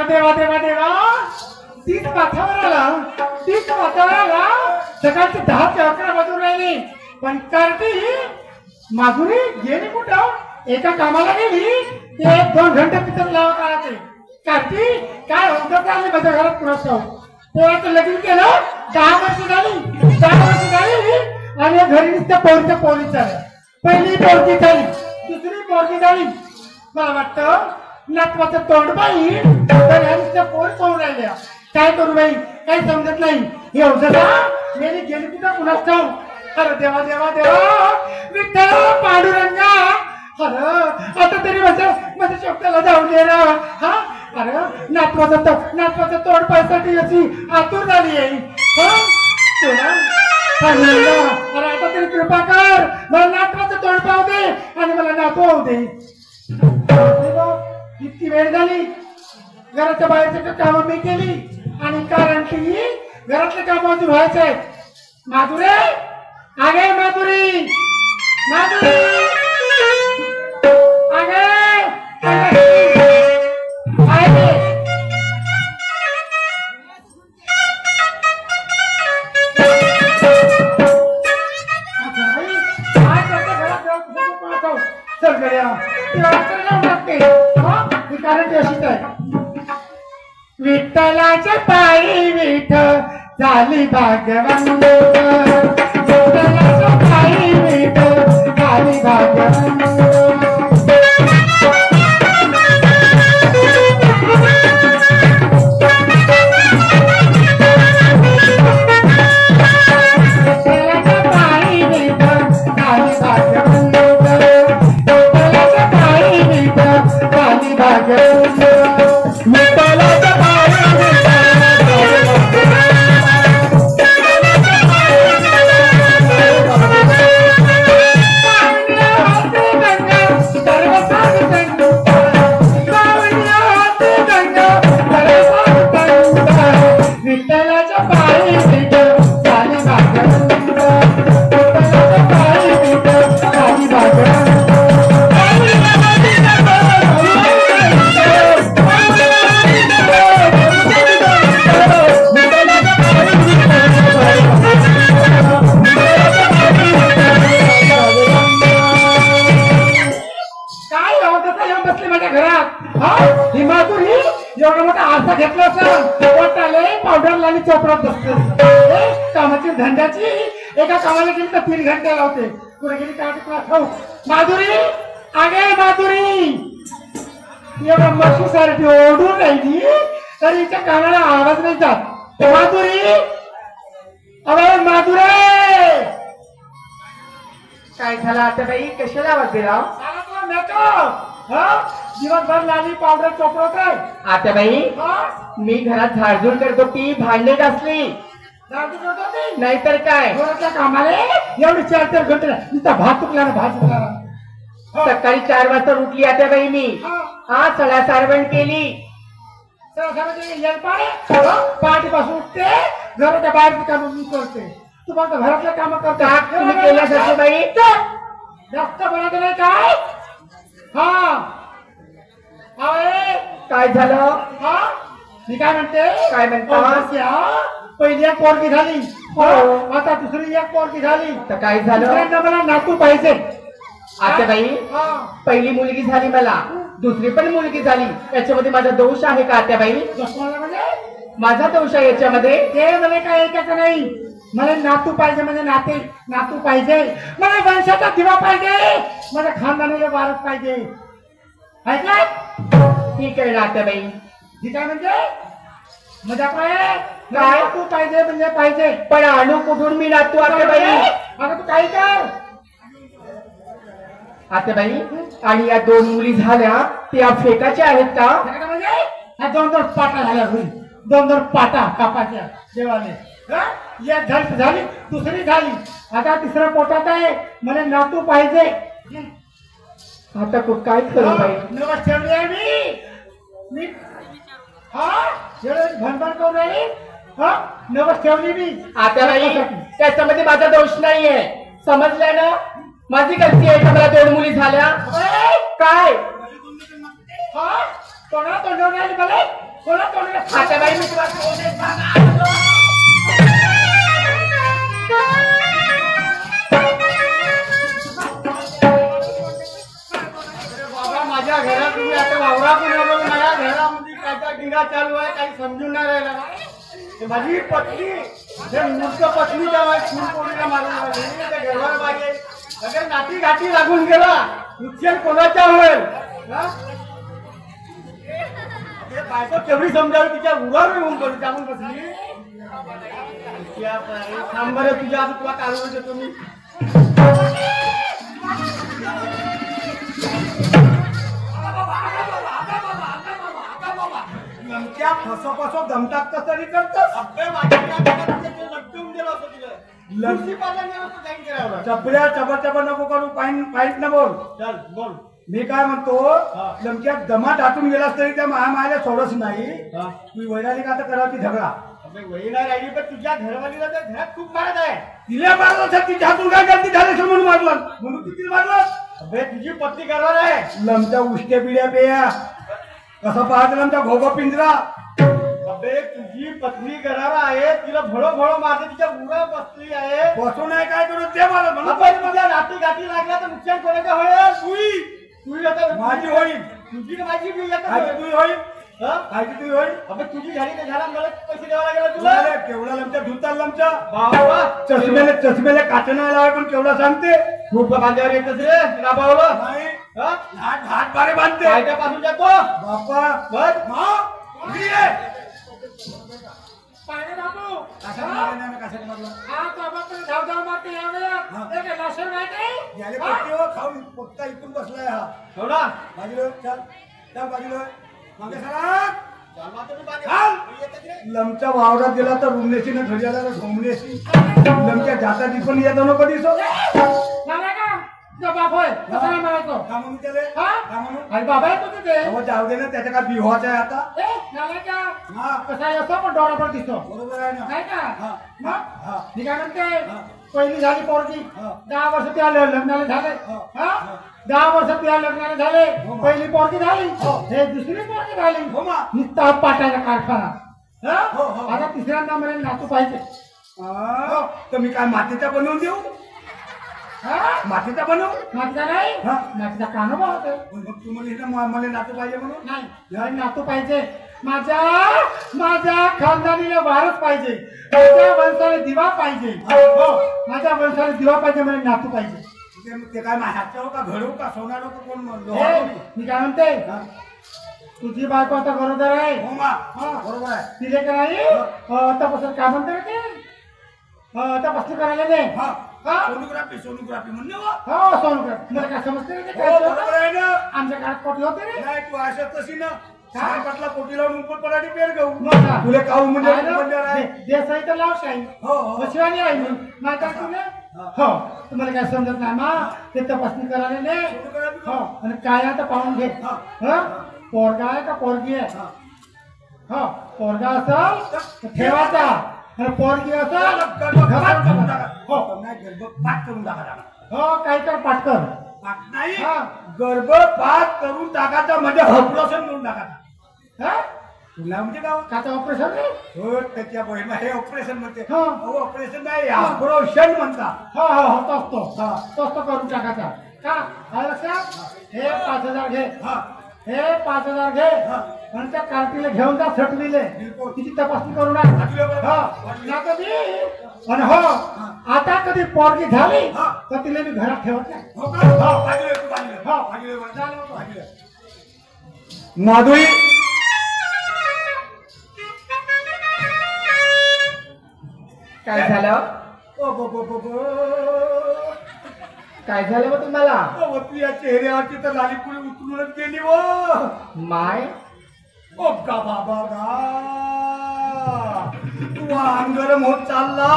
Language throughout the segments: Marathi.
देवा देवा देवा तीच माथ्यावर आला सकाळचे 10 ते 11 वाजून राहिले पण कार्टी माधुरी गेली कुठं एका कामाला गेली 1-2 घंटे तिथं लावा काढायचे कार्टी काय होतं चालले माझ्या घरात कुणाच पोराचं लग्न केलं 10 वर्ष झाली आणि घरी नुसत्या पोरीच झाल्या पहिली पोरगी झाली दुसरी पोरगी झाली मला वाटतं नातवाचं तोंड बाई तर नुसत्या पोरी पाहून राहिल्या काय करू बाई काही समजत नाही एवढं मेली गेली कुठं कुणाच ठाऊ अरे देवा देवा देवा विठ्ठल पांडुरंगा अरे आता तरी माझ्या शब्दाला जाऊ दे ना हा अरे नातवाचं तोंड पाहायसाठी अशी आतुर झाली आहे अरे आता तरी कृपा कर मला नातवाचं तोंड पाहू दे आणि मला नातू होऊ दे इतकी वेळ झाली घराच्या बाहेरच्या कामं मी केली आणि कारण की घरातले काम अजून व्हायचे आहेत माधुरे आगे माधुरी आगे कारण अशीच आहे विठ्ठलाच्या पायी विठ झाली भाग्यवंत विठ्ठलाच्या पायी विठ झाली भाग्यवंत कामाची धंद्याची एका कामाला गेली तर 3 घंटे लावते पुढे गेली काय खाऊ माधुरी आगे माधुरी एवढं मशी सारखी ओढून राहिली तरी हिच्या कानाला आवाज नाही जात माधुरी अरे माधुरे काय झालं आता बाई कशाला आवाज दिला दिवसभर लाली पावडर चोपडत आहे आता बाई मी घरात झाडझूड करतो ती भांडे घासली नाहीतर काय कामाला एवढी 4-4 घंटे नुसता भात चुकला ना भात चुकला सकाळी 4 वाजता उठली आता बाई मी सडा सारवण केली पहाटेपासून उठते घराच्या बाहेरची कामं मी करते तुम्हाला घरातलं काम करता तुम्ही केल्यासारखं बाई जास्त बनवत नाही काय काय झालं मी काय म्हणते काय म्हणता पहिली एक पोरगी झाली आता दुसरी एक पोरगी झाली तर काय झालं मला नातू पाहिजे आता बाई पहिली मुलगी झाली मला दुसरी पण मुलगी झाली याच्यामध्ये माझा दोष आहे का आता बाई माझा दोष आहे याच्यामध्ये ते मला काय ऐकायचं नाही मला नातू पाहिजे म्हणजे नातू पाहिजे मला वंशाचा दिवा पाहिजे मला खानदानाला वारस पाहिजे ऐकलं ठीक आहे ना बाई जी काय म्हणजे मजा काय तू पाहिजे म्हणजे पाहिजे पण आणू कुठून मी नातू आता बाई अगं तू काही कर आता बाई आणि या 2 मुली झाल्या त्या फेकाच्या आहेत का म्हणजे ह्या 2 पाटा झाल्या घरी 2 पाटा कापाच्या देवाने एक झाली दुसरी झाली आता तिसऱ्या पोटात आहे मला नातू पाहिजे आता काय करू बाई नवस ठेवली आहे मी भणभण करून राहिली नवस ठेवली मी आता बाई त्याच्यामध्ये माझा दोष नाहीये समजलं ना माझी गलती आहे का मला 2 मुली झाल्या काय कोणाला तोंडवून राहिली मला कोणा तोंडाला आत्याबाई मी तुला बोलते सांगा. माझ्या घरात तुम्ही आता वावरा पण आलो माझ्या घरामध्ये काय गिंगा चालू आहे काही समजून नाही राहिला माझी पत्नी जे मूर्ख पत्नी जेव्हा फुलपोळीला मारून राहिली ते घरवर मागे सगळे नाती घाटी लागून गेला नुकसान कोणाच्या होईल बायको तेवढी समजावी तिच्या उरावर येऊन करू त्यामुळे बसली थांब बरं तुझ्या आता तुला काढून देतो मी नमक्या फसो दमटात तरी करतोस चपल्या चबर नको करू पाईट न बोल चल बोल मी काय म्हणतो लमक्या दमा टाटून गेलास तरी त्या महामायाला सोडच नाही तू वैराली का आता करावची झगडा वही नाही राहिली पण तुझ्या घरवालीला तर घरात खूप मारत आहे तिला मारलं सर तिच्या हातून काय गलती झाली म्हणून मारलं म्हणून किती मारलं अबे तुझी पत्नी करणार आहे लमच्या उष्ट्या पिढ्या पेया कसं पाहत लमच्या घोगो पिंजरा अबे तुझी पत्नी घरावर आहे तिला भळो मारते तिच्या उरा बसली आहे बसून आहे काय करू ते मला म्हणून नाती गाठी लागल्या तर नुकसान कोणाचं होईल तुझी आता माझी होईल तुझी माझी तुझी होईल तुझी होईल अबे तुझी झाली तर झाला मला पैसे द्यावा लागेल तुला केवढा लमच्या धुता लमच्या बाबा चष्मेले काच नाही लावाय पण केवढा सांगते खूप बांध्यावर येतच रे राबावलं नाही हात बारे बांधते पासून जातो बापा बस खाऊन पोट्टा इथून बसलाय हा थोडा बाजूला चल चल बाजूला मागे लमच्या वावरात गेला तर रुमनेशी न घड्याला घोमनेशी लमच्या जाताची पण येतो नको दिसो बाप होय कसं नाही म्हणायचो का म्हणून त्याले अरे बाबा येतो तिथे जाऊ दे ना त्याच्या काय बिहाचा आहे आता कसा आहे असं पण डोळापण दिसतो बरोबर आहे ना नाही का मी काय म्हणते पहिली झाली पोरगी 10 वर्ष त्या लग्नाला झाले 10 वर्ष त्या लग्नाला झाले पहिली पोरगी झाली हे दुसरी पोरगी झाली नुसता पाटायचा कारखाना आता तिसऱ्यांदा मला नातू पाहिजे तर मी काय मातीचा बनवून देऊ मातीचा बनव मातीचा नाही मातीचा कानोबा होतो तुम्हाला मला नातू पाहिजे म्हणून नाही नातू पाहिजे माझ्या खानदानीला वारस पाहिजे माझ्या वंशाला दिवा पाहिजे माझ्या वंशाला दिवा पाहिजे मला नातू पाहिजे ते काय हातच्या का घडू का सोनार कोण मी काय म्हणते तुझी बायको आता बरोबर आहे बरोबर आहे तिथे का नाही तपासून काय म्हणते ते तपासणी करायला दे सोनोग्राफी म्हणणे हो सोनोग्राफी मला काय समजते आमच्या काळात पोटी होते रे नाही तू अशा तशी ना काय पटला पोटी लावून उपर पराठी पेर घेऊ तुला काऊ म्हणजे देसाई तर लाव शाही हो शिवानी आहे मी नाहीतर तुला हो तुम्हाला काय समजत नाही मा ते तपासणी करायला दे हो आणि काय आता पाहून घे पोरगा आहे का पोरगी आहे हो पोरगा असेल ठेवायचा पोरगी असं हो काय कर पाटकर नाही गर्भपात करून टाकायचा म्हणजे ऑपरेशन करून टाकायचा तुला म्हणजे काय ऑपरेशन नाही हो त्याच्या बहिणा हे ऑपरेशन म्हणते ऑपरेशन नाही ऑपरेशन म्हणतात हो हो हो तोच करून टाकायचा का लक्षात हे 5000 घे हे 5000 घे आणि त्या कार्टीला घेऊन जा सटविले तिची तपासणी करू नका आणि हो आता कधी पोरगी झाली तर तिला मी घरात ठेवत नाही माधुरी काय झालं काय झालं मग तुम्हाला तुझ्या चेहऱ्यावरची तर लाली पुढे उतरूनच गेली व माय ओ गा बाबा गा तू अंगरम होत चालला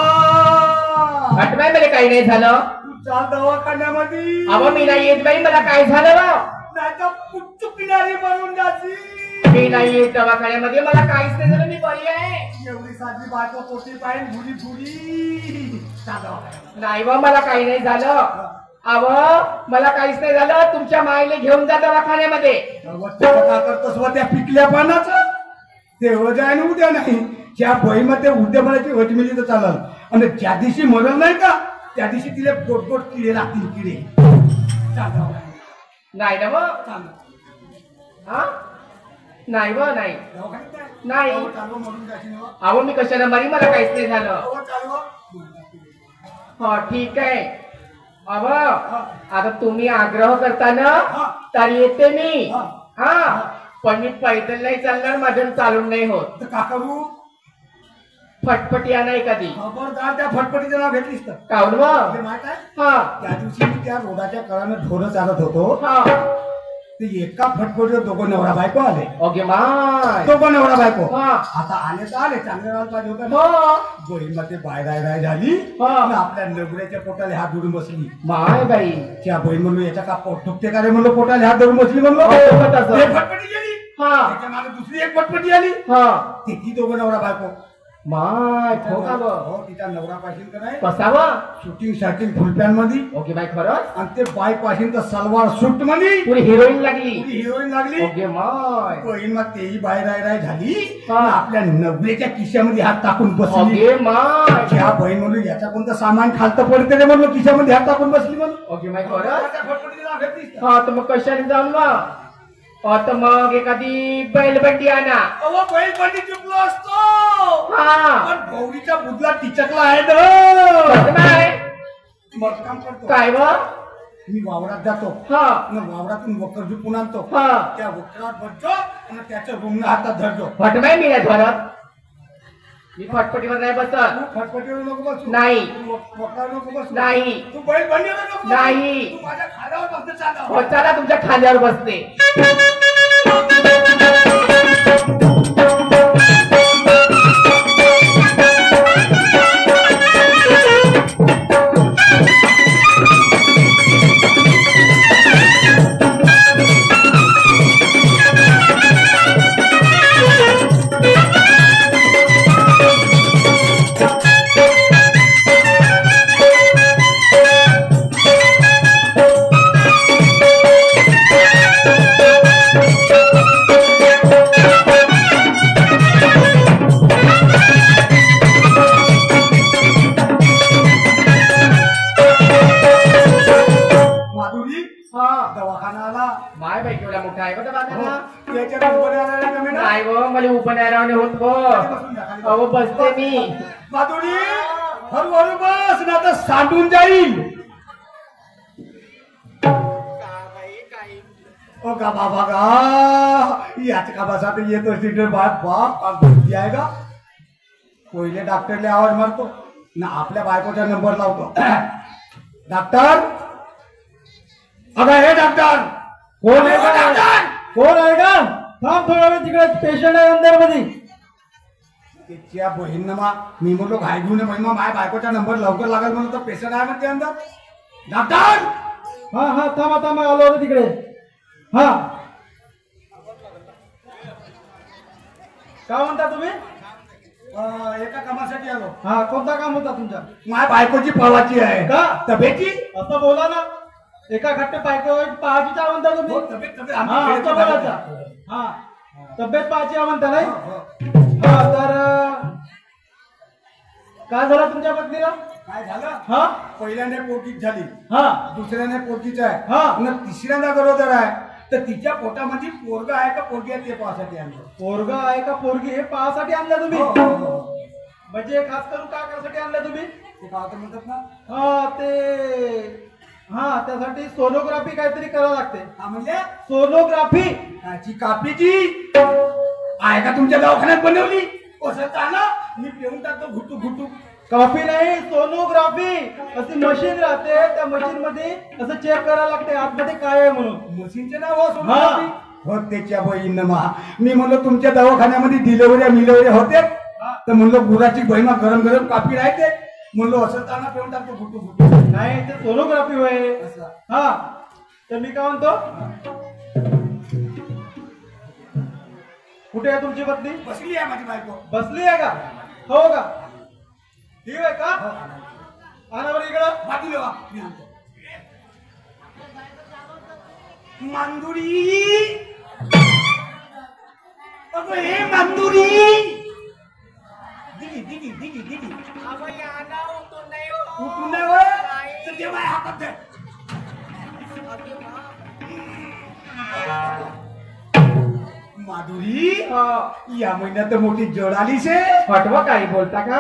हटवाय मला काही नाही झालं तू चाल दवाखान्यामध्ये अहो मी नाही येत बाई मला काय झालं नाही तर पुच्चू किनारी बनवून जायची मी नाही येत दवाखान्यामध्ये मला काहीच नाही झालं मी बरी आहे एवढी साधी बायको पोटी पाहिजे भुडी भुडी नाही व मला काही नाही झालं अव मला काहीच नाही झालं तुमच्या माईले घेऊन जा दवाखान्यामध्ये काय करतोस व त्या पिकल्या पानाचं ते उद्या आणि उद्या नाही त्या बहीमध्ये उद्या म्हणायची वजमिली तर चालल आणि ज्या दिवशी मरल नाही का त्या दिवशी तिला गोट किडे लागतील किडे नाही ना मग हा नाही व नाही नाही अहो मी कशाला मारी मला काहीच नाही झालं हो ठीक आहे अव आता तुम्ही आग्रह करताना तर येते मी हा पण मी पैदल नाही चालणार माझ्या चालून नाही होत का करू फटफटी आणा एखादी खबरदार त्या फटफटीचं नाव घेतलीस तर काऊन मग माहित आहे हा त्या दिवशी मी त्या रोडाच्या कळानं ढोरं चालत होतो हा ते एका फटफटीवर दोघं नवरा बायको आले ओके माय दोघं नवरा बायको हा आता आले तर आले चांगले राहत पाहिजे होतं हो बहीणमध्ये बाय झाली हा. आणि आपल्या नवऱ्याच्या पोटाला हात धरून बसली माय बाई त्या बहीण म्हणलो याच्या का पोट दुखते का रे म्हणलो पोटाला हात धरून बसली म्हणलो हो, तसं. एक फटफटी गेली हा त्याच्या मागे दुसरी एक फटफटी आली हा ती दोघं नवरा बायको माय ठोका ब हो तिच्या नवरा पाशील का नाही कसाव शूटिंग शर्टिंग फुल पॅन्ट मध्ये ओके बाई खरंच आणि ते बाय पाशील तर सलवार सूट मध्ये पुरी हिरोईन लागली हिरोईन लागली ओके माय बहीण मग तेही बाहेर झाली हा. आणि आपल्या नवऱ्याच्या खिशामध्ये हात टाकून बसली ओके माय त्या बहीण म्हणलो याचा कोणतं सामान खालतं पडते रे म्हणलो खिशामध्ये हात टाकून बसली म्हणून ओके माय खरंच हा तर मग कशाने जाऊन मग तर मग एखादी बैलबंडी आणा बैलबंडी चुकलो असतो हा पण गौरीच्या बुधला टिचकला आहे ना कसं काय मग काम करतो काय व मी वावरात जातो हा आणि वावरातून वकर झुपून आणतो हा त्या वकरात बसतो आणि त्याच्या रुग्ण हातात धरतो फटमाय मी नाही धरत मी फटफटीवर नाही बसत तू फटफटीवर नको बसू नाही वकरावर नको बसू नाही तू बैलबंडीवर नको बसू. नाही. तू माझ्या खाल्यावर बसतो चालला हो चला तुमच्या खांद्यावर बसते दवाखाना आला माय बाई केवढा मोठा आहे बघा बाजारा याच्यात उभं राहायला नाही का मॅडम? नाही व मला उभं नाही राहणे होत व अहो बसते मी माधुरी हळूहळू बस ना तर सांडून जाईल ओ का बाबा का याच का बसा तर येतो सीटर बाप बाप का गोष्टी आहे का पहिले डॉक्टरले आवाज मारतो ना आपल्या बायकोचा नंबर लावतो डॉक्टर अगं हे डॉक्टर कोण आहे का कोण आहे का थांब थोडा वेळ तिकडे पेशंट आहे अंदर मध्ये त्याच्या बहीण मी म्हणलो घाय घेऊन ये बहीण माझ्या बायकोचा नंबर लवकर लागेल म्हणून तर पेशंट आहे म्हणते अंदर डॉक्टर हा हा थांबा थांबा आलो होतो तिकडे हा काय म्हणता तुम्ही एका कामासाठी आलो हा कोणता काम होता तुमचा माझ्या बायकोची पवाची आहे का तब्येती असं बोला ना एका खट्टे पाहायची काय म्हणता तुम्ही हा असं बोलायचं हा तब्येत पाहायची म्हणता नाही हा तर काय झालं तुमच्या पत्नीला काय झालं हा पहिल्याने पोटीच झाली हा दुसऱ्याने पोटीच आहे हा आणि तिसऱ्यांदा गरोदर आहे तर तिच्या पोटामध्ये पोरगा आहे का पोरगी आहे ते पाहण्यासाठी आणलं पोरगा आहे का पोरगी हे पाहासाठी आणलं तुम्ही हो, हो, हो. म्हणजे खास करून काय करायसाठी आणलं तुम्ही ते पाहतो म्हणतात ना हा ते हा त्यासाठी सोनोग्राफी काहीतरी करावं लागते हा म्हणजे सोनोग्राफी याची कापीची आहे का तुमच्या दवाखान्यात बनवली कसं ना मी पिऊन टाकतो घुटू घुटू कॉफी नाही सोनोग्राफी अशी मशीन राहते त्या मशीन मध्ये असं चेक करायला लागते आतमध्ये काय आहे म्हणून मशीनचे नाव हो सोनोग्राफी हो त्याच्या बहीण मी म्हणलो तुमच्या दवाखान्यामध्ये डिलिव्हऱ्या होते तर म्हणलो गुराची बहीण गरम गरम कापी राहते म्हणलो असं ताना पिऊन टाकतो घुटू घुटू नाही ते सोनोग्राफी होय हा तर मी काय म्हणतो कुठे आहे तुमची पत्नी बसली आहे माझी बायको बसली आहे का हो का ठीक आहे का आणा बरं इकडं बाजूला वा, मी आणतो. मांजुरी अगं ए मांदुरी दिली दिली दिली दिली अहो, या ना, उठून नाही हो. उठून नाही होय नाही. तर दे माझ्या हातात दे अरे वा. माधुरी हा. या महिन्यात तर मोठी जड आलीच आहे फटवा काही बोलता का?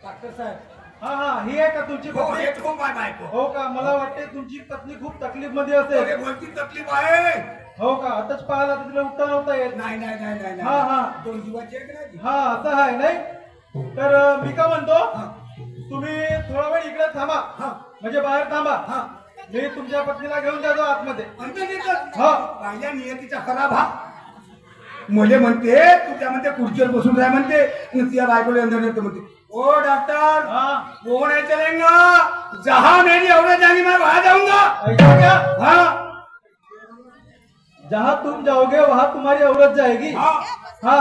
डॉक्टर साहेब हा हा ही आहे का तुमची हो पत्नी? हे तो माझी बायको हो का मला वाटते तुमची पत्नी खूप तकलीफ मध्ये असेल. अरे बोलती तकलीफ आहे हो का आताच पाहायला तर तिला उठता नव्हता येत. नाही नाही नाही नाही नाही. हा, हा. 2 दिवसाची आहे की नाही ती? हा असं आहे नाही तर मी का म्हणतो हा, तुम्ही थोडा वेळ इकडे थांबा हा, म्हणजे बाहेर थांबा. हा. मी तुमच्या पत्नीला घेऊन जातो आतमध्ये. अंतर येतं. हा. पहिल्या नियतीचा खराब हा मुले म्हणते तू त्या म्हणते खुर्चीवर बसून राह म्हणते आणि त्या बायकोला अंदर येतो म्हणते ओ डॉक्टर हा वो नहीं चलेगा जहां मेरी औरत जाएगी मैं वहां जाऊंगा ऐसा क्या? हाँ जहां तुम जाओगे वहां तुम्हारी औरत जाएगी. हाँ हा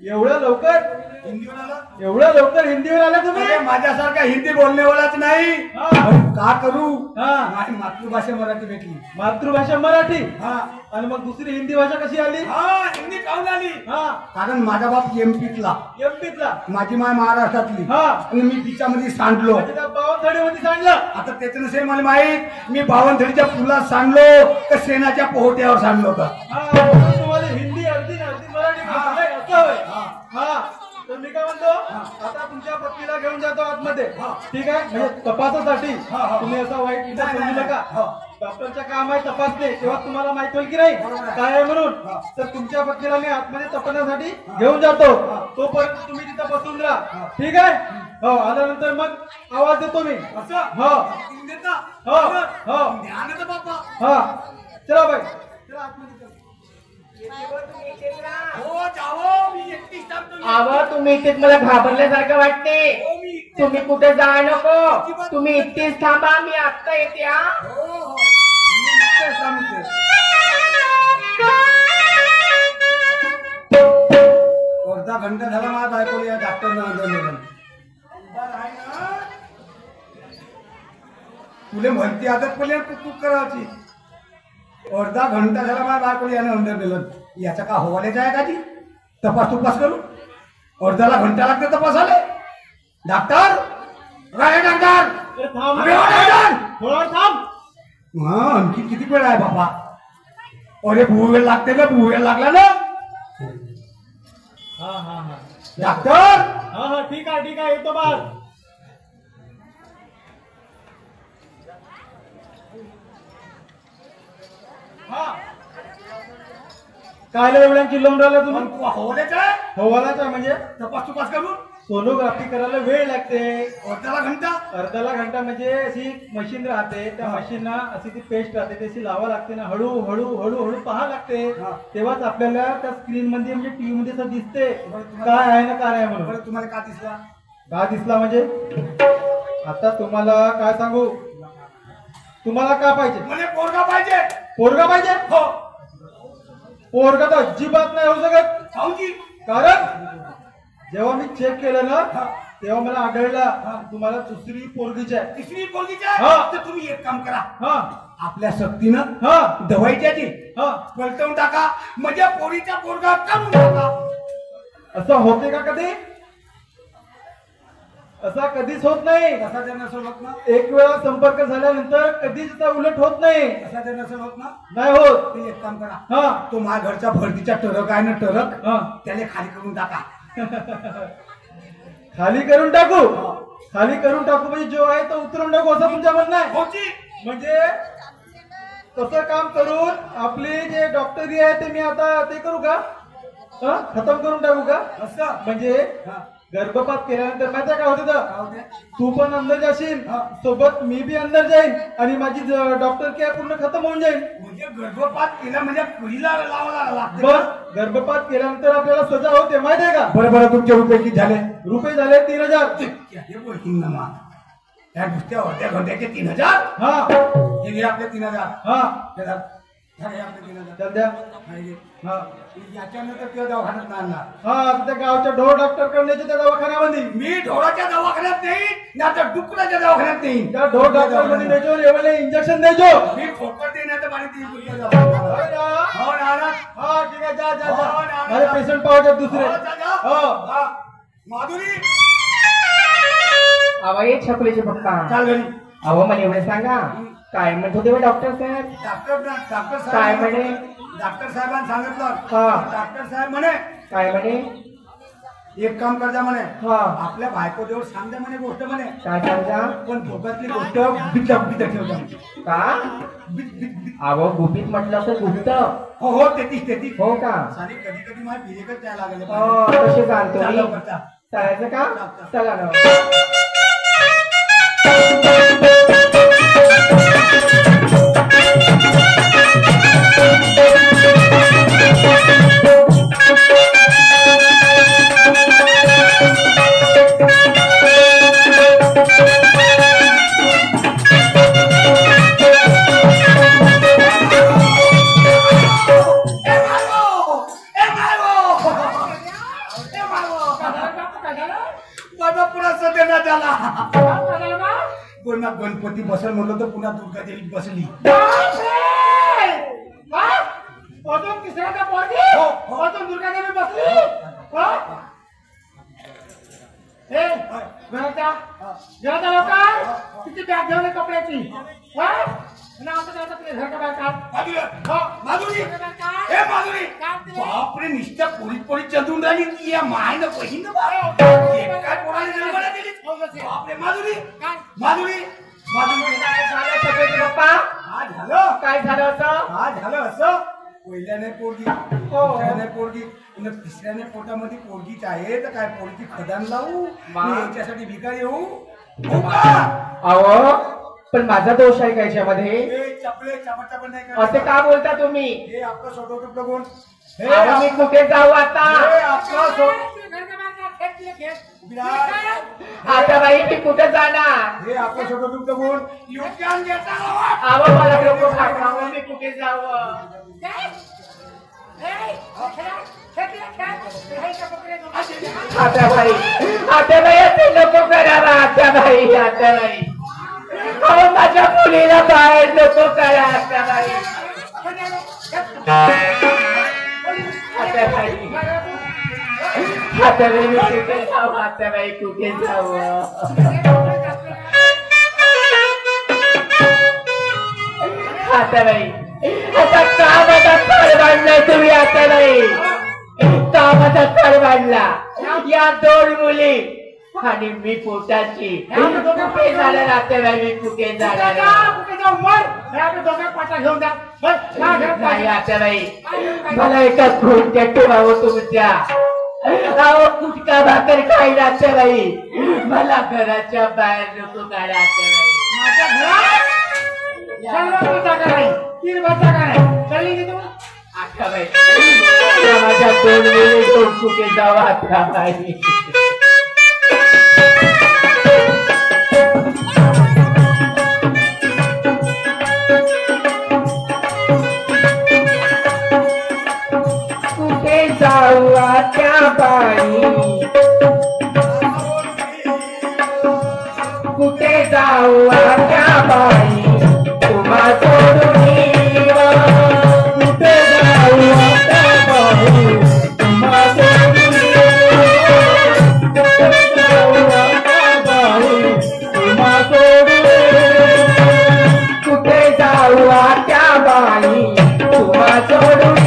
एवढ्या लवकर हिंदीवाला एवढ्या लवकर हिंदीवर आले तुम्ही. अरे माझ्यासारखा हिंदी बोलणेवालाच नाही हा. पण का करू हा. माझी मातृभाषा मराठी भेटली मातृभाषा मराठी हा आणि मग दुसरी हिंदी भाषा कशी आली? हा हिंदी काहून आली हा कारण माझा बाप एमपीतला एमपीतला. माझी माय महाराष्ट्रातली हा. आणि मी तिच्यामध्ये सांडलो म्हणजे त्या बावनथडीमध्ये सांडलं. आता त्याचं नसेल मला माहित मी बावनथडीच्या पुलात सांडलो का सेनाच्या पोहट्यावर सांडलो का हा म्हणून तुम्हाला हिंदी अर्धी अर्धी मराठी हा. बोलता नाही, असं होय. हा. हा तर मी काय म्हणतो आता तुमच्या पत्नीला घेऊन जातो आतमध्ये. हा. ठीक आहे म्हणजे तपासासाठी हा, हा. तुम्ही असा वाईट विचार नाही, समजू नाही, नका. हा. डॉक्टरचं काम आहे तपासणे तेव्हा तुम्हाला माहित होईल की नाही बरोबर आहे. काय आहे म्हणून. हा. तर तुमच्या पत्नीला मी आतमध्ये तपासण्यासाठी घेऊन जातो. हा. तोपर्यंत तुम्ही तिथं बसून राहा. हा. ठीक आहे हो आल्यानंतर मग आवाज देतो मी. असं हो देत ना हो हो ध्यानाचं बाप्पा हा चला बाई चला आतमध्ये चला. हो जाओ मी एकटीच थांबतो. अहो, तुम्ही इथेच मला घाबरल्यासारखं वाटते. हो मी एकटीच. तुम्ही कुठे जा नको. तुम्ही इथेच थांबा. मी आत्ता येते. हा. हो हो मी एकटीच थांबतो. अर्धा घंटा झाला माझ्या बायकोला या डॉक्टरनं आणलं तुले म्हणते आता पहिले कुक करायची अर्धा घंटा झाला माझ्या बायकोला यानं अंदर दिलं याचा का हवालेच आहे का ती तपास करू अर्धाला घंटा लागते तपासाले डॉक्टर काय डॉक्टर ए, थांब अरे, ओ, डॉक्टर! थोडा वेळ थांब. हा आणखी किती वेळ आहे बाबा अरे वेळ लागते ना वेळ लागला ना हा हा हा डॉक्टर हा हा ठीक आहे येतो बाळ. हा कायला एवढ्यांची लोन राहिला तुम्ही? मग तू हवालेच आहे हवालाच आहे म्हणजे तपास करून सोनोग्राफी करायला वेळ लागते. अर्धाला घंटा अर्ध्याला घंटा म्हणजे अशी मशीन राहते त्या मशीनला अशी ती पेस्ट राहते त्याची लावा लागते ना हळू पहा लागते. हा. तेव्हाच आपल्याला त्या स्क्रीन मध्ये म्हणजे टीव्ही मध्ये असं दिसते काय आहे ना काय आहे म्हणून. बरं तुम्हाला का दिसला का दिसला म्हणजे आता तुम्हाला काय सांगू तुम्हाला का पाहिजे? मला पोरगा पाहिजे पोरगा पाहिजे? हो पोरगा तर अजिबात नाही होऊ शकत. भाऊजी कारण जेव्हा मी चेक केलं ना तेव्हा मला आढळलं तुम्हाला दुसरी पोरगीची आहे. तिसरी पोरगीची हा. आहे तर तुम्ही एक काम करा हा आपल्या सक्तीनं हा दवाईच्या ती हा पलटवून टाका म्हणजे पोरीचा पोरगा काढून टाका असं होते का कधी? असा कधीच होत नाही. कसा त्यांना सोडत ना एक वेळा संपर्क झाल्यानंतर कधीच त्या उलट होत नाही. कसा त्यांना सोडत ना नाही होत. ते एक काम करा हा तो माझ्या घरचा भरतीचा टरक आहे ना टरक हा त्याला खाली करून टाका खाली करून टाकू. खाली करून टाकू म्हणजे जो आहे तो उतरून टाकू असं तुमच्या म्हणणं आहे? भाऊजी म्हणजे तसं काम करून आपली जे डॉक्टरी आहे ते मी आता ते करू का? हा खतम करून टाकू का? असं म्हणजे हा. गर्भपात केल्यानंतर माहिती काय होतं तर जाऊ दे. तू पण अंदर जाशील हा. सोबत मी बी अंदर जाईन आणि माझी डॉक्टर केअर पूर्ण खतम होऊन जाईल. म्हणजे गर्भपात केला म्हणजे पुढीला लावायला लागते बस गर्भपात केल्यानंतर आपल्याला सजा होते माहिती आहे का? बरं तुमचे रुपये किती झाले रुपये झाले 3000. हे बोलतील ना मा त्या नुसत्या होत्या घंट्याचे 3000 हा हे घे आपले 3000 हा हे धर. हे आपले 3000 चल द्या. हे घे. हा याच्यानंतर तुझ्या दवाखान्यात नाही आणणार हा त्या गावच्या ढोर डॉक्टर करण्याचे त्या दवाखान्यामध्ये मी ढोराच्या दवाखान्यात नाही ना तर डुकराच्या दवाखान्यात नाही त्या ढोर डॉक्टर मध्ये द्यायचो एवढे इंजेक्शन द्यायचो. मी खोकट देण्याचं पाणी ती होय ना? हो ना हा ठीक आहे माझे पेशंट पाहतात दुसरे हो माधुरी अहो ये छकुलीचे पप्पा. चाल घरी. अहो मला एवढं सांगा काय म्हणत होते डॉक्टर साहेब? डॉक्टर काय साहेब म्हणे? डॉक्टर साहेबांनी सांगितलं हा. डॉक्टर साहेब म्हणे काय म्हणे? एक काम करजा म्हणे हा. आपल्या बायको जवळ सांगजा म्हणे गोष्ट म्हणे काय सांगा? पण दोघातली गोष्ट बित ठेवजा का? अहो गुपित म्हटलं तर गुप्त. हो हो तेतीस हो का? सारी कधी कधी मला बिरेकच द्यायला लागले हो तसे सांगतो चाल मी. लवकर, चाल. चालायचं का? चला ना. पुन्हा गणपती बसल म्हणलं तर पुन्हा दुर्गा देवी बसली. अजून तिसऱ्या पोरगी हो, हो. अजून दुर्गा देवी बसली. घराचा लोकांना किती बॅग घेऊन ये कपड्याची. माधुरी हे माधुरी बापरे नुसत्या पोळीत चंदून राहिली या माय न बहीण काय पोराने जन्माला दिली. बापरे माधुरी माधुरी माधुरी काय झालं छकुलीचे पप्पा? हा झालं काय झालं असं? हा झालं असं पहिल्याने पोरगी दुसऱ्याने पोरगी पुन्हा तिसऱ्याने पोटामध्ये पोरगीच आहे तर काय पोरगी खदान लावू मी याच्यासाठी भिकारी येऊ हो का? अहो पण माझा दोष आहे का याच्यामध्ये? हे चपले चपट नाही का असे का बोलता तुम्ही? हे आपलं सोटो टुपलं कोण हे अहो, मी कुठे जाऊ आता? आपलं आता बाई मी कुठे जाणार? हे आपलं छोटं तुमचं कोण योग्यान देता अहो मला नको पाठवा, मी कुठे जावं? आता बाई असे नको करावा. आता बाई अहो माझ्या मुलीला बाहेर नको करा. आता बाई आता बाई मी कुठे जाऊ? आता बाई कुठे जाऊ? आता बाई आता का माझा थड बांधलाय तुम्ही? आता बाई का माझा थड बांधला? या दोन मुली आणि मी पोटाची कुठे जाणार? आता बाई मी कुठे जाणार? नाही आता बाई मला एका खोट्या ठेवावं तुमच्या. अहो कुटका भाकर खायला आता बाई मला घराच्या बाहेर नको काढा. आता बाई आता बाई माझ्या दोन वेळे घेऊन कुठे जावं? आता बाई कुठे जाऊ त्या बाई? कुठे जाऊ त्या बाई? तुम्हा सोडून कुठे जाऊ त्या बाई? तुम्हा सोडून कुठे जाऊ त्या बाई? तुम्हा सोडून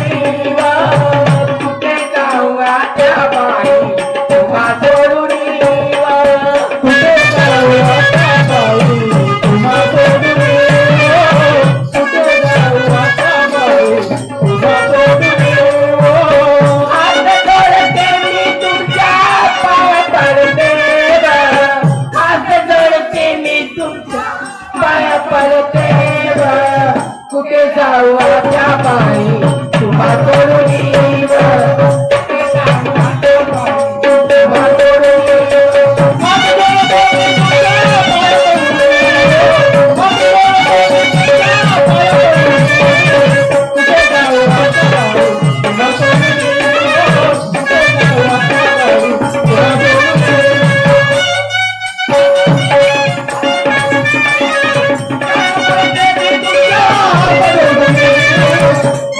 कुठे जाऊ त्या बाई? तुम्हा सोडून कुठे जाऊ त्या बाई? तुम्हा सोडून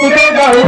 कुठे जाऊ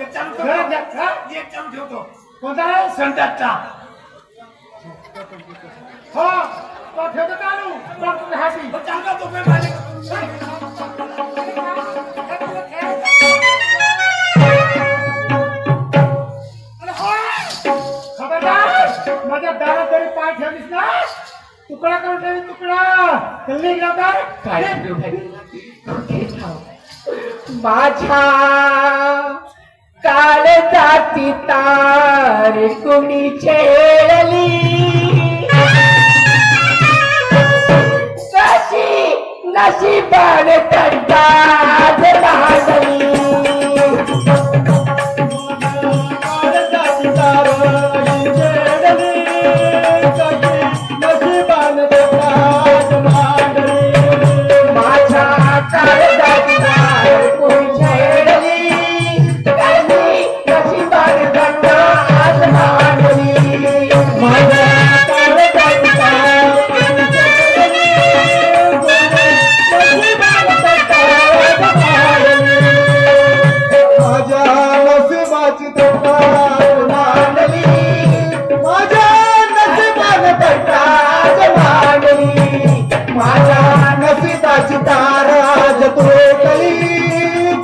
एक चालू घरात घ्या. ठेवतो हा? एक चालू ठेवतो कोणता आहे? संडासचा हो तो ठेवतो चालू डॉक्टर हाती चांगला तो पे माझे खबरदार माझ्या दारात जरी पाय ठेवलीस ना तुकडा करून ठेवी तुकडा कल्ली लवकर काय करू भाई? कुठे जाऊ? माझ्या काळजाची तार कुणी छेडली कशी नशिबान तंटात राहली काळजाची तार छेडली, कशी नशिबान तंटात मांडली. माझ्या काळजाची तार कुणी छेडली कशी नशिबान तंटात राहली माझ्या काळजाची तार छेडली, नशिबान तंटात मांडली. माझ्या नशिबाची तंटात मांडली, माझ्या नशिबान तंटात मांडली. माझ्या नशिबाची तार आज तुटली,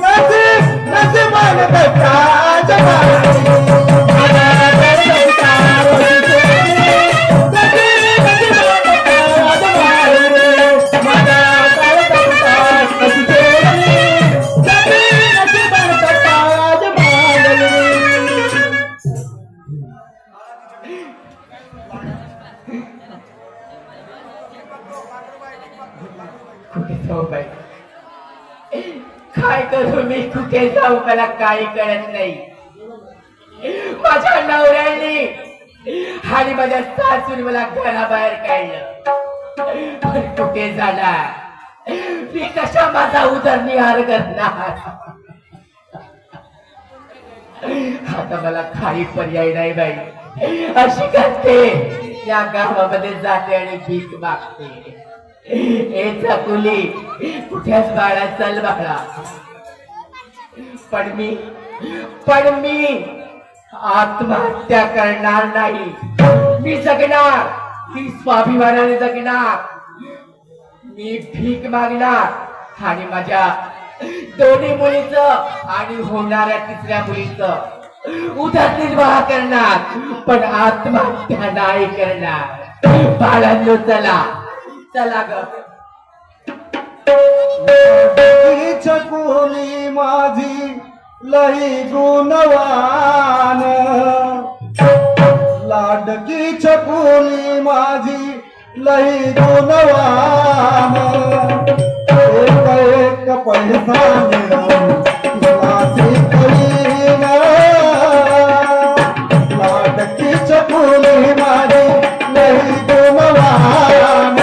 कशी नशिबान तंटात मांडली. माझ्या नशिबाची तार तुटली, कशी नशिबान तंटात मांडली. माझ्या नशिबाची तार तुटली, कशी नशिबान तंटात मांडली. कुठे जाऊ बाई? काय करू मी? कुठे जाऊ? मला काही कळत नाही. माझ्या नवऱ्याने आणि माझ्या सासूने मला घराबाहेर काढलं, पण कुठे जाणार? मी कशा माझा उदरनिर्वाह करणार? आता मला काही पर्याय नाही बाई. अशी करते या गावामध्ये जाते आणि भीक मागते. ए चाकुली, कुठेच बाळा, चल बाळा. पण मी आत्महत्या करणार नाही. मी जगणार, मी स्वाभिमानाने जगणार. मी भीक मागणार आणि माझ्या दोन्ही मुलीचं आणि होणाऱ्या तिसऱ्या मुलीचं उदरनिर्वाह करणार, पण आत्महत्या नाही करणार. बाळांनो चला चला ग. छकुली माझी लई गुणवान, लाडकी छकुली माझी लई गुणवान. एक एक पैसा मिळून तुला शिकवीन, लाडकी छकुली माझी लई गुणवान.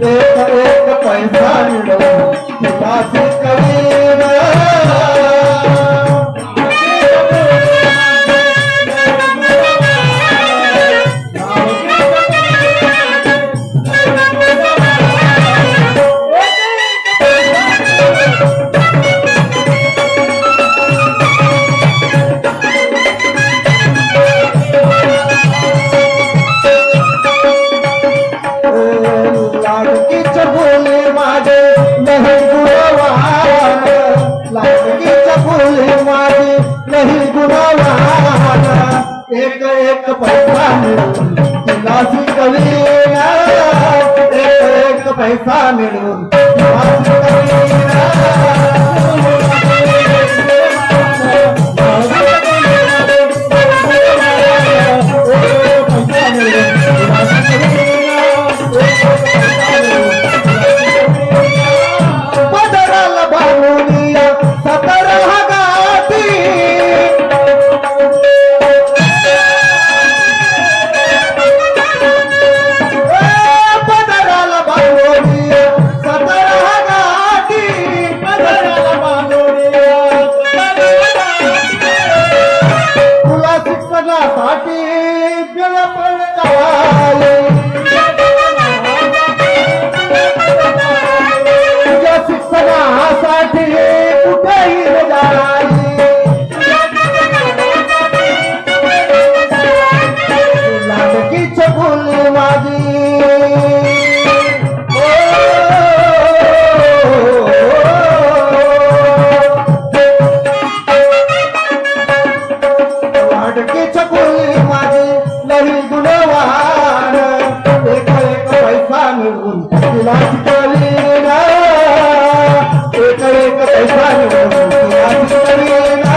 एक एक पैसा मिळून तुला शिकवीन. लाडकीच्या बोली माझे लही गुणवान, लाडकीच्या बोली माझे लही गुणवान. एक एक पैसा मिळून तुला शिकवीन, एक एक पैसा मिळून तुला शिकवीन. पदराला बांधूनिया सतर हगाती, पदराला बांधूनिया सतर हगाती. मिळवून तिलाच करीना एक पैसा मिळवून तिलाच करीना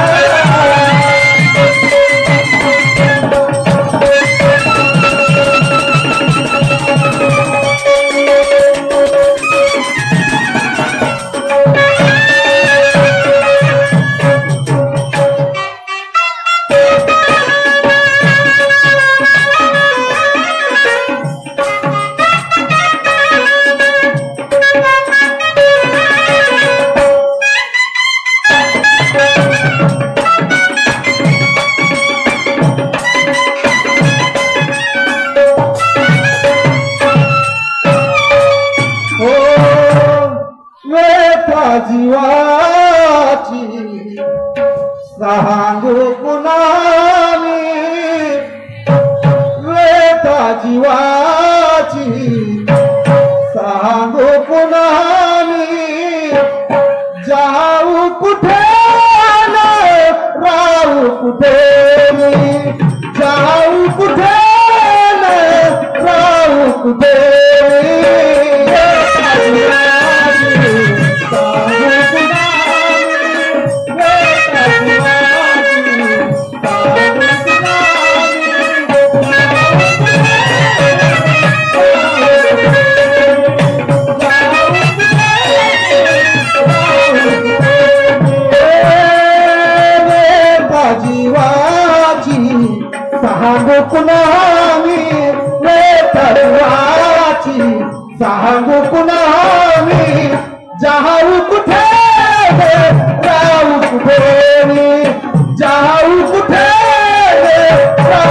जीवाची सांगू कुणामी व्यथा जीवाची सांगू कुणामी जाऊ कुठे न राहू कुठे मी जाऊ कुठे न राहू कुठे सांगू कुणामी वेतरवाची सांगू कुणामी जाऊ कुठे राहू कुठे जाऊ कुठे राहू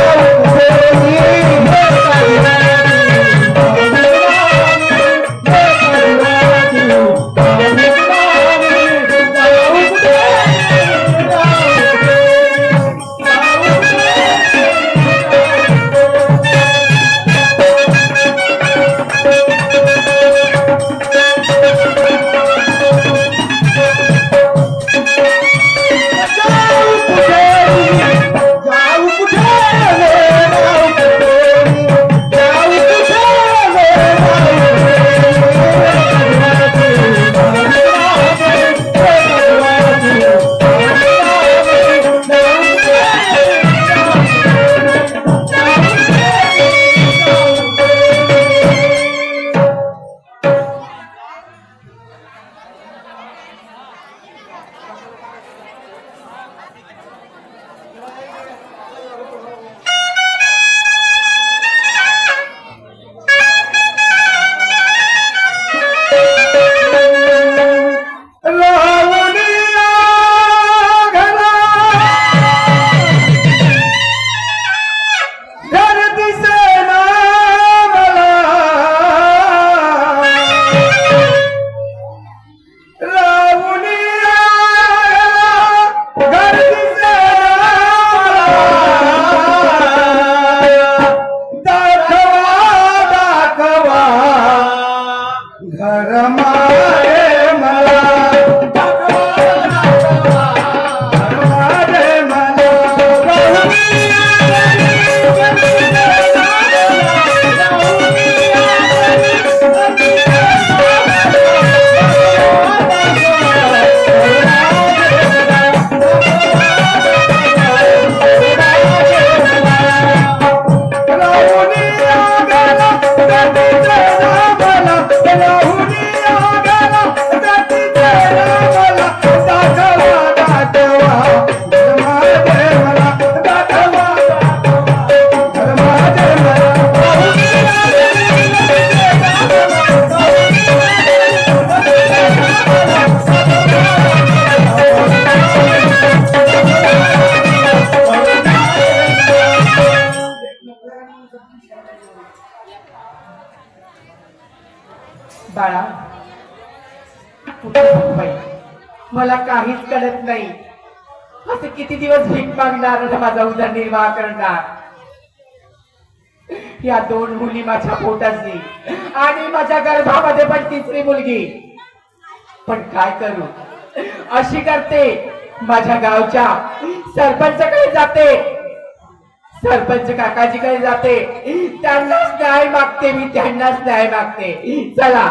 बाळा मला काहीच कळत नाही. असे किती दिवस भीक मागणार आणि माझा उदरनिर्वाह करणार. या 2 मुली माझ्या पोटाची आणि माझ्या गर्भामध्ये पण 3री मुलगी. पण काय करू, अशी करते माझ्या गावच्या सरपंचाकडे जाते. सरपंच काकाजीकडे जाते, त्यांनाच न्याय मागते मी, त्यांनाच न्याय मागते. चला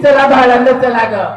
चला भाड्यानं चला ग.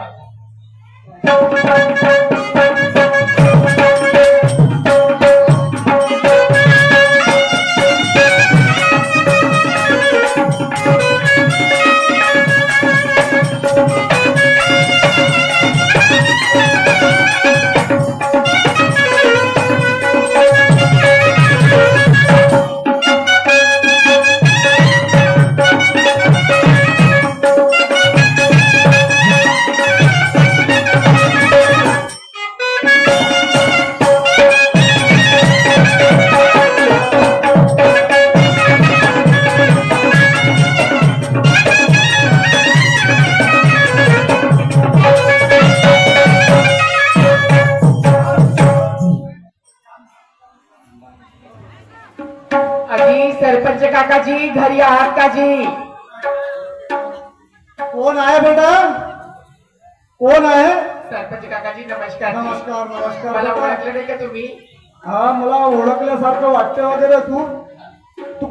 सरपंच काकाजी घरी आहात का जी? कोण आहे बेटा? कोण आहे? सरपंच काकाजी नमस्कार. नमस्कार नमस्कार. मला ओळखलं नाही का तुम्ही? हा मला ओळखल्यासारखं वाटतं वगैरे. तू तू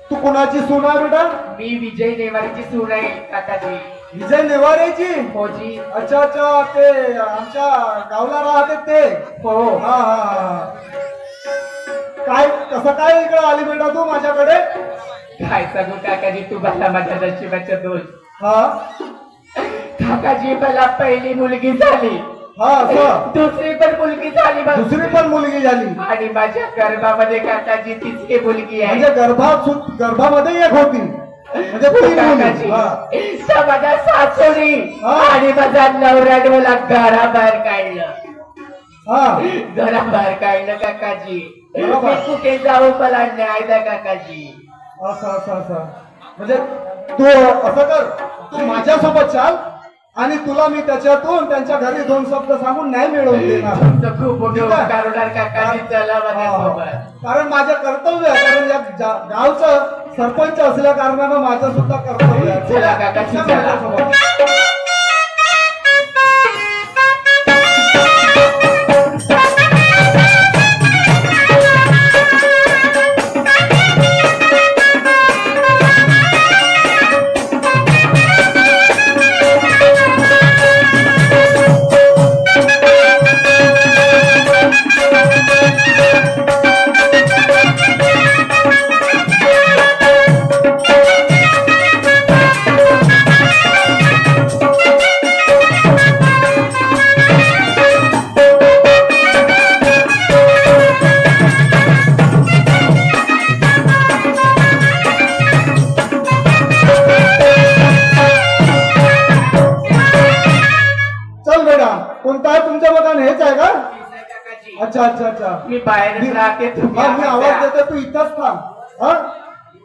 तू कोणाची सून आहे बेटा? मी विजय नेवारीची सून आहे काकाजी. विजय नेवारेची? हो जी. अच्छा अच्छा, ते आमच्या गावला राहते ते? हो. हा हा. काय कसं काय इकडे आली बेटा तू माझ्याकडे? काय सांगू काकाजी तुम्हाला माझ्या नशिबाचा दोष. हा काकाजी मला पहिली मुलगी झाली, हा असं? दुसरी पण मुलगी झाली, दुसरी पण मुलगी झाली आणि माझ्या गर्भामध्ये काकाजी तिसरी मुलगी आहे. म्हणजे गर्भामध्ये एक होती म्हणजे तीन मुली. हा. माझ्या सासूनी आणि माझा नवऱ्याने मला घराबाहेर काढलं. हा घराबाहेर काढलं काकाजी. मी कुठे जाऊ मला न्याय द्या काकाजी. असं असं असं म्हणजे तू असं कर, तू माझ्यासोबत चाल आणि तुला मी त्याच्यातून त्यांच्या घरी दोन शब्द सांगून न्याय मिळवून देणार. तुमचं खूप मोठे उपकार होणार काकाजी. चला माझ्यासोबत. कारण माझं कर्तव्य आहे, कारण या गावचं सरपंच असल्या कारणानं माझं सुद्धा कर्तव्य आहे. चला काकाजी चला. अच्छा अच्छा अच्छा. मी बाहेर राहते, मी आवाज देते, तू इथंच थांब. हा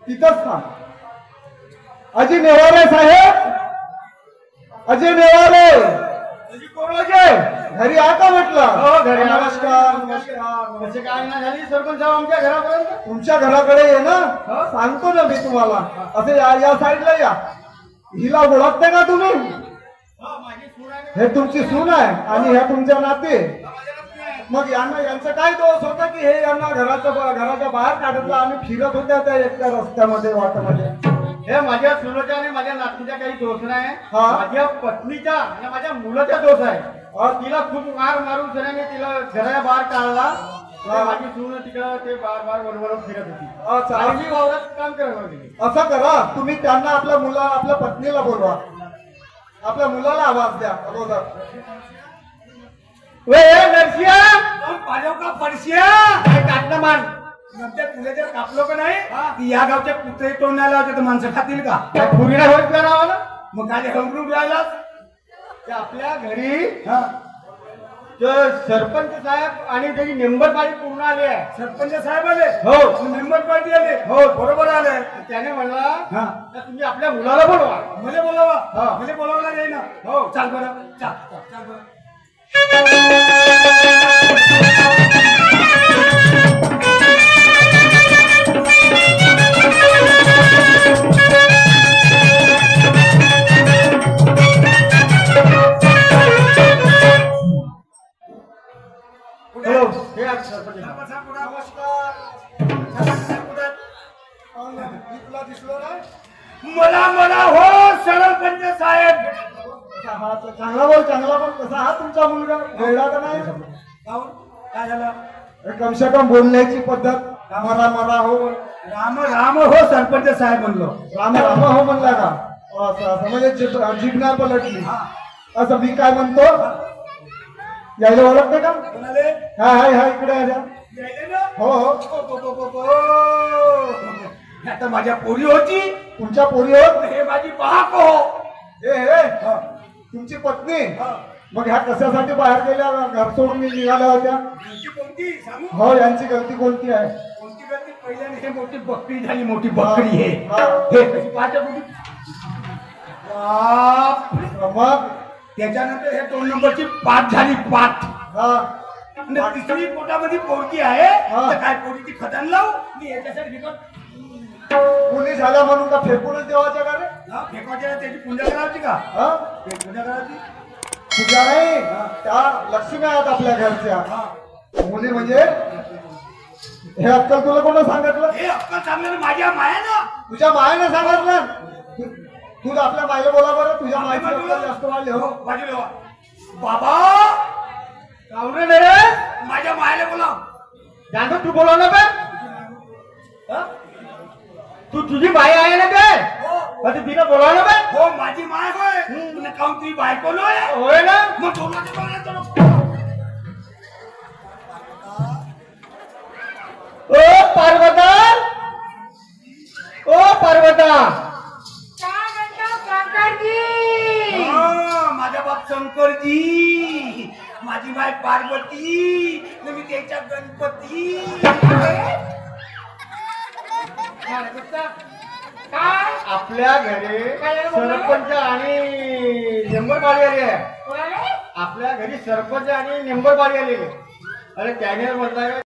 तिथंच थांब. अजय नेवारे साहेब, अजय नेवारे घरी आ का म्हटलं? हो घरी. नमस्कार नमस्कार. कशी काय ना झाली सरपंच साहेब आमच्या घरापर्यंत? तुमच्या घराकडे ये ना, सांगतो ना मी तुम्हाला. असे या साईडला या. हिला ओळखते का तुम्ही? हे तुमची सून आहे आणि ह्या तुमच्या नाते. मग यांचं काय दोष होता की हे यांना घराच्या बाहेर काढतला? आम्ही फिरत होत्या त्या एकट्या रस्त्यामध्ये वाटामध्ये. हे माझ्या सुनेचा आणि माझ्या नातीचा काही दोष नाही. हा. माझ्या पत्नीचा आणि माझ्या मुलाचा दोष आहे. तिला खूप मार मारून सरांनी तिला घराच्या बाहेर काढला. माझी सून तिकडं ते बार बरोबर फिरत होती. अच्छा. मी वावरात काम करत होती. असं करा, तुम्ही त्यांना आपल्या पत्नीला बोलवा, आपल्या मुलाला आवाज द्या अगोदर. नरसिया पाजव का पडशिया काय काटलं मान नंतर तुला जर कापलो का नाही, या गावच्या कुत्रे तोंडाला होते तर माणसं खातील का? काय पुरीला होत करावं ना? मग काय हंगरून राहिलास? ते आपल्या घरी सरपंच साहेब आणि त्याची मेंबर पार्टी पूर्ण आली आहे. सरपंच साहेब आले, हो. मेंबर पार्टी आले, हो. बरोबर आले. त्याने म्हणला तुम्ही आपल्या मुलाला बोलवा. मला बोलावा, मला बोलावला नाही ना. हो चाल बरं, चाल बरं. नमस्कार. चांगला बोल कसा हा तुमचा मुलगा वेळा का नाही काहून? काय झालं? कमसे कम बोलण्याची पद्धत मरा हो राम राम हो सरपंच साहेब म्हणलो. राम हो म्हणला का असं म्हणजे जीभ नाही पलटली असं मी काय म्हणतो यायला ओळखते का कोणाले? हाय इकडे आहे जा. यायले ना? हो आता माझ्या पोरी होती, तुमच्या पोरी हो हे माझी बाप हो. हे तुमची पत्नी मग ह्या कशासाठी बाहेर गेल्या घर सोडून निघाल्या होत्या यांची कोणती सांगू? हो यांची गलती कोणती आहे कोणती गलती? पहिल्याने हे मोठी बकरी झाली, मोठी बकरी हे हा. हे कशी पाहता मोठी बाप. मग त्याच्यानंतर हे 2 नंबरची पाठ झाली, पाठ. हा आणि तिसरी पोटामध्ये पोरगी आहे, हा. तर काय पोरीची खतन लावू मी याच्यासाठी विकत मुली झाल्या म्हणून का फेकूनच देवाच्या का रे फेकवायच्या त्याची पूजा करायची का? हा पूजा करायची. तुझ्या नाही त्या लक्ष्मी आहेत आपल्या घरच्या मुली म्हणजे हे अक्कल तुला कोण सांगितलं हे अक्कल सांगलं माझ्या मायानं. तुझ्या मायने सांगितलं तू आपल्या मायला बोला बरं तुझ्या मायची अक्कल जास्त वाढली हो बाजूला व्हा. बाबा कावरे रे माझ्या मायाला बोलाव. जानतो तू बोलव ना बे तू तुझी बाई आहे ना बे हो तिला बोलाव ना बे हो माझी माय होय. तुला काहून तुझी बायको नव्हे? होय ना मग बोलायचं बोलायचं. ओ पार्वता माझा बाप शंकरजी, माझी बाई पार्वती, मी त्याच्या गणपती. काय आपल्या घरी सरपंच आणि नेंबरबाडी आली आहे. कोणाले? आपल्या घरी सरपंच आणि नेंबरबाडी आलेली. अरे त्याने म्हटलं